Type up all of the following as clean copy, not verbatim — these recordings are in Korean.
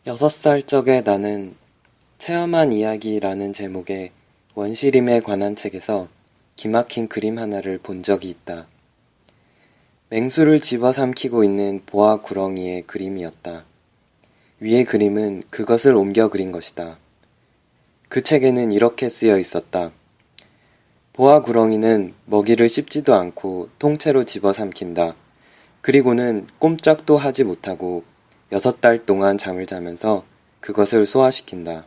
6살 적에 나는 체험한 이야기라는 제목의 원시림에 관한 책에서 기막힌 그림 하나를 본 적이 있다. 맹수를 집어삼키고 있는 보아 구렁이의 그림이었다. 위의 그림은 그것을 옮겨 그린 것이다. 그 책에는 이렇게 쓰여 있었다. 보아 구렁이는 먹이를 씹지도 않고 통째로 집어삼킨다. 그리고는 꼼짝도 하지 못하고 6달 동안 잠을 자면서 그것을 소화시킨다.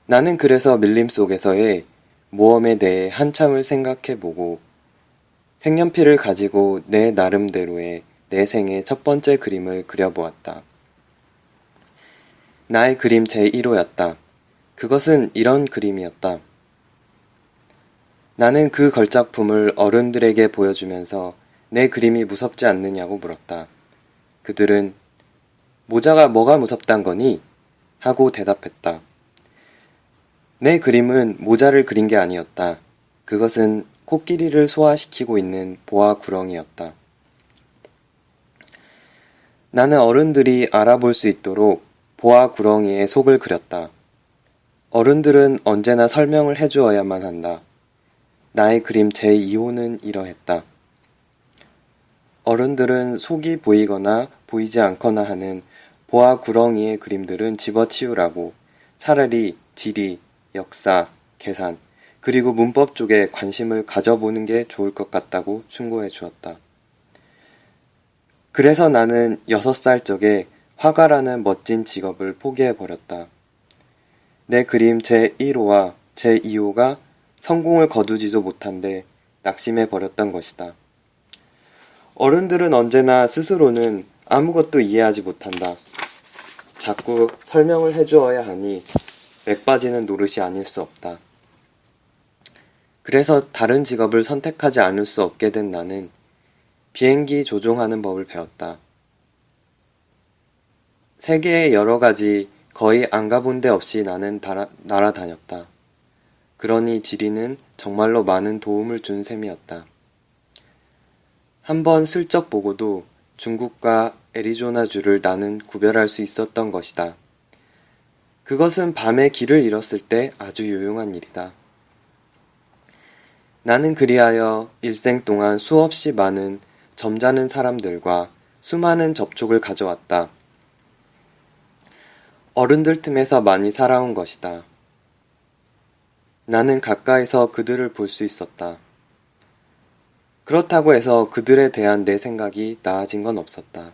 나는 그래서 밀림 속에서의 모험에 대해 한참을 생각해보고 색연필을 가지고 내 나름대로의 내 생의 첫 번째 그림을 그려보았다. 나의 그림 제1호였다. 그것은 이런 그림이었다. 나는 그 걸작품을 어른들에게 보여주면서 내 그림이 무섭지 않느냐고 물었다. 그들은 모자가 뭐가 무섭단 거니? 하고 대답했다. 내 그림은 모자를 그린 게 아니었다. 그것은 코끼리를 소화시키고 있는 보아 구렁이었다. 나는 어른들이 알아볼 수 있도록 보아 구렁이의 속을 그렸다. 어른들은 언제나 설명을 해주어야만 한다. 나의 그림 제2호는 이러했다. 어른들은 속이 보이거나 보이지 않거나 하는 보아 구렁이의 그림들은 집어치우라고 차라리 지리, 역사, 계산, 그리고 문법 쪽에 관심을 가져보는 게 좋을 것 같다고 충고해 주었다. 그래서 나는 6살 적에 화가라는 멋진 직업을 포기해버렸다. 내 그림 제1호와 제2호가 성공을 거두지도 못한데 낙심해버렸던 것이다. 어른들은 언제나 스스로는 아무것도 이해하지 못한다. 자꾸 설명을 해주어야 하니 맥 빠지는 노릇이 아닐 수 없다. 그래서 다른 직업을 선택하지 않을 수 없게 된 나는 비행기 조종하는 법을 배웠다. 세계의 여러 가지 거의 안 가본 데 없이 나는 날아다녔다. 그러니 지리는 정말로 많은 도움을 준 셈이었다. 한번 슬쩍 보고도 중국과 애리조나주를 나는 구별할 수 있었던 것이다. 그것은 밤에 길을 잃었을 때 아주 유용한 일이다. 나는 그리하여 일생 동안 수없이 많은 점잖은 사람들과 수많은 접촉을 가져왔다. 어른들 틈에서 많이 살아온 것이다. 나는 가까이서 그들을 볼 수 있었다. 그렇다고 해서 그들에 대한 내 생각이 나아진 건 없었다.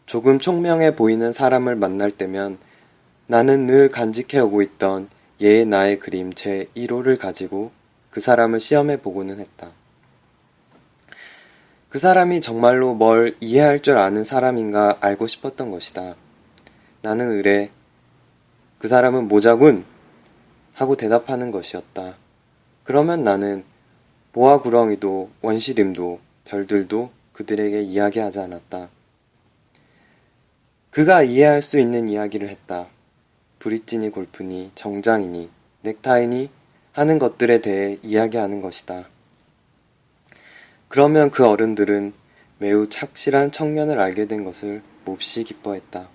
조금 총명해 보이는 사람을 만날 때면 나는 늘 간직해오고 있던 예의 나의 그림 제1호를 가지고 그 사람을 시험해 보고는 했다. 그 사람이 정말로 뭘 이해할 줄 아는 사람인가 알고 싶었던 것이다. 나는 의뢰, 그 사람은 모자군! 하고 대답하는 것이었다. 그러면 나는 보아 구렁이도 원시림도 별들도 그들에게 이야기하지 않았다. 그가 이해할 수 있는 이야기를 했다. 브릿지니 골프니 정장이니 넥타이니 하는 것들에 대해 이야기하는 것이다. 그러면 그 어른들은 매우 착실한 청년을 알게 된 것을 몹시 기뻐했다.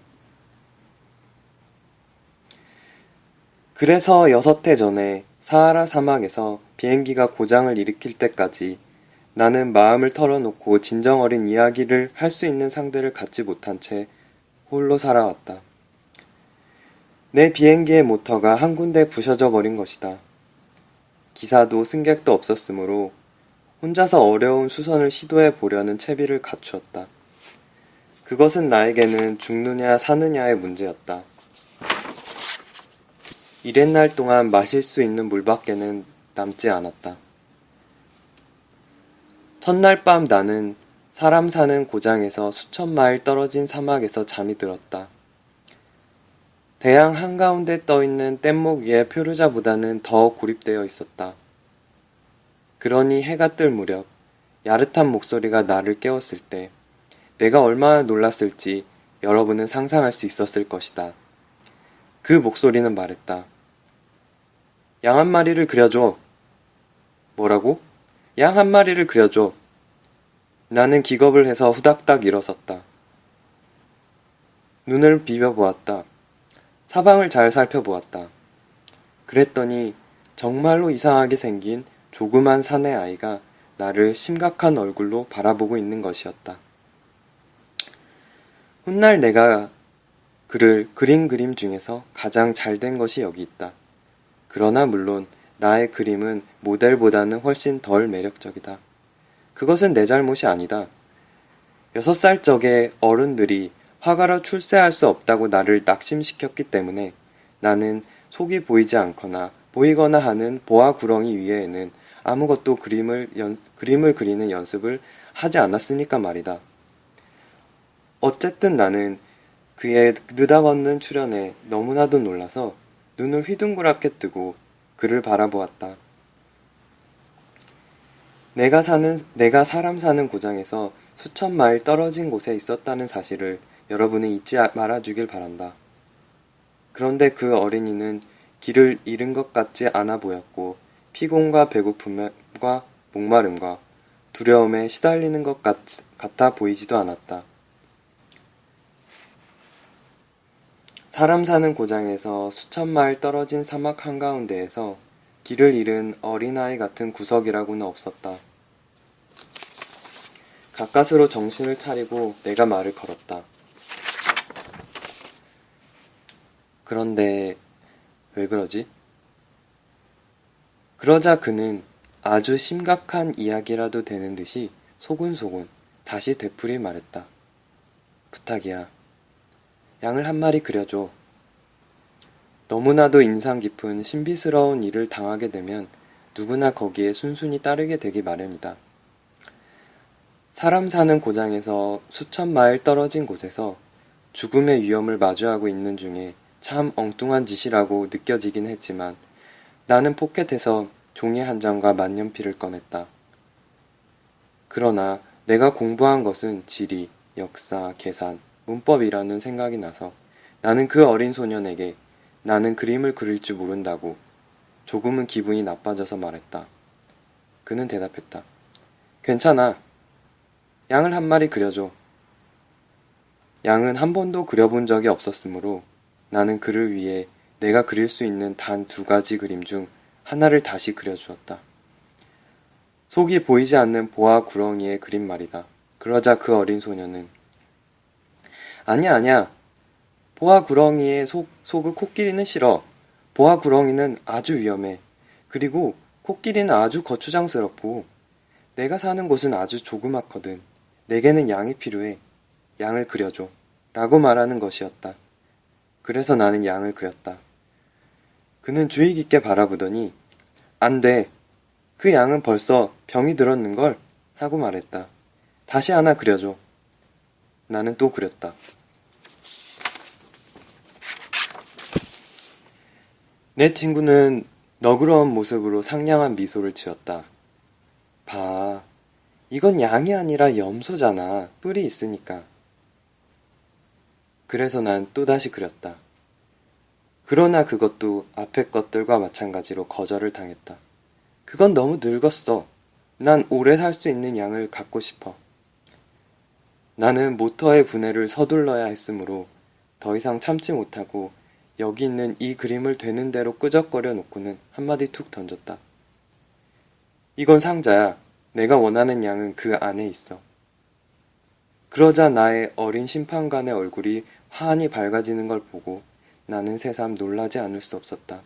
그래서 6해 전에 사하라 사막에서 비행기가 고장을 일으킬 때까지 나는 마음을 털어놓고 진정 어린 이야기를 할 수 있는 상대를 갖지 못한 채 홀로 살아왔다. 내 비행기의 모터가 한 군데 부셔져 버린 것이다. 기사도 승객도 없었으므로 혼자서 어려운 수선을 시도해 보려는 채비를 갖추었다. 그것은 나에게는 죽느냐 사느냐의 문제였다. 이랜날 동안 마실 수 있는 물밖에는 남지 않았다. 첫날 밤 나는 사람 사는 고장에서 수천 마일 떨어진 사막에서 잠이 들었다. 대양 한가운데 떠있는 뗏목 위에 표류자보다는 더 고립되어 있었다. 그러니 해가 뜰 무렵 야릇한 목소리가 나를 깨웠을 때 내가 얼마나 놀랐을지 여러분은 상상할 수 있었을 것이다. 그 목소리는 말했다. 양 한 마리를 그려줘. 뭐라고? 양 한 마리를 그려줘. 나는 기겁을 해서 후닥닥 일어섰다. 눈을 비벼보았다. 사방을 잘 살펴보았다. 그랬더니 정말로 이상하게 생긴 조그만 사내 아이가 나를 심각한 얼굴로 바라보고 있는 것이었다. 훗날 내가 그를 그린 그림 중에서 가장 잘된 것이 여기 있다. 그러나 물론 나의 그림은 모델보다는 훨씬 덜 매력적이다. 그것은 내 잘못이 아니다. 6살 적에 어른들이 화가로 출세할 수 없다고 나를 낙심시켰기 때문에 나는 속이 보이지 않거나 보이거나 하는 보아 구렁이 위에는 아무것도 그림을 그리는 연습을 하지 않았으니까 말이다. 어쨌든 나는 그의 느닷없는 출현에 너무나도 놀라서 눈을 휘둥그랗게 뜨고 그를 바라보았다. 내가 사람 사는 고장에서 수천 마일 떨어진 곳에 있었다는 사실을 여러분은 잊지 말아주길 바란다. 그런데 그 어린이는 길을 잃은 것 같지 않아 보였고 피곤과 배고픔과 목마름과 두려움에 시달리는 것 같아 보이지도 않았다. 사람 사는 고장에서 수천 마일 떨어진 사막 한가운데에서 길을 잃은 어린아이 같은 구석이라고는 없었다. 가까스로 정신을 차리고 내가 말을 걸었다. 그런데 왜 그러지? 그러자 그는 아주 심각한 이야기라도 되는 듯이 소곤소곤 다시 되풀이 말했다. 부탁이야. 양을 한 마리 그려줘. 너무나도 인상 깊은 신비스러운 일을 당하게 되면 누구나 거기에 순순히 따르게 되기 마련이다. 사람 사는 고장에서 수천 마일 떨어진 곳에서 죽음의 위험을 마주하고 있는 중에 참 엉뚱한 짓이라고 느껴지긴 했지만 나는 포켓에서 종이 한 장과 만년필을 꺼냈다. 그러나 내가 공부한 것은 지리, 역사, 계산, 문법이라는 생각이 나서 나는 그 어린 소년에게 나는 그림을 그릴 줄 모른다고 조금은 기분이 나빠져서 말했다. 그는 대답했다. 괜찮아. 양을 한 마리 그려줘. 양은 한 번도 그려본 적이 없었으므로 나는 그를 위해 내가 그릴 수 있는 단 2가지 그림 중 하나를 다시 그려주었다. 속이 보이지 않는 보아 구렁이의 그림 말이다. 그러자 그 어린 소년은 아니야. 보아 구렁이의 속의 코끼리는 싫어. 보아 구렁이는 아주 위험해. 그리고 코끼리는 아주 거추장스럽고 내가 사는 곳은 아주 조그맣거든. 내게는 양이 필요해. 양을 그려줘. 라고 말하는 것이었다. 그래서 나는 양을 그렸다. 그는 주의 깊게 바라보더니 안 돼. 그 양은 벌써 병이 들었는걸? 하고 말했다. 다시 하나 그려줘. 나는 또 그렸다. 내 친구는 너그러운 모습으로 상냥한 미소를 지었다. 봐. 이건 양이 아니라 염소잖아. 뿔이 있으니까. 그래서 난 또다시 그렸다. 그러나 그것도 앞의 것들과 마찬가지로 거절을 당했다. 그건 너무 늙었어. 난 오래 살 수 있는 양을 갖고 싶어. 나는 모터의 분해를 서둘러야 했으므로 더 이상 참지 못하고 여기 있는 이 그림을 되는 대로 끄적거려 놓고는 한마디 툭 던졌다. 이건 상자야. 내가 원하는 양은 그 안에 있어. 그러자 나의 어린 심판관의 얼굴이 환히 밝아지는 걸 보고 나는 새삼 놀라지 않을 수 없었다.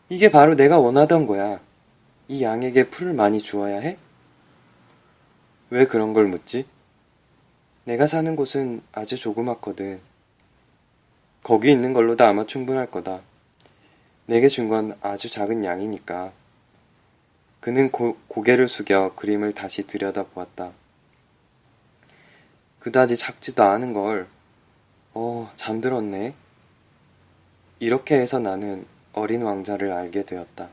이게 바로 내가 원하던 거야. 이 양에게 풀을 많이 주어야 해? 왜 그런 걸 묻지? 내가 사는 곳은 아주 조그맣거든. 거기 있는 걸로도 아마 충분할 거다. 내게 준 건 아주 작은 양이니까. 그는 고개를 숙여 그림을 다시 들여다보았다. 그다지 작지도 않은 걸. 잠들었네. 이렇게 해서 나는 어린 왕자를 알게 되었다.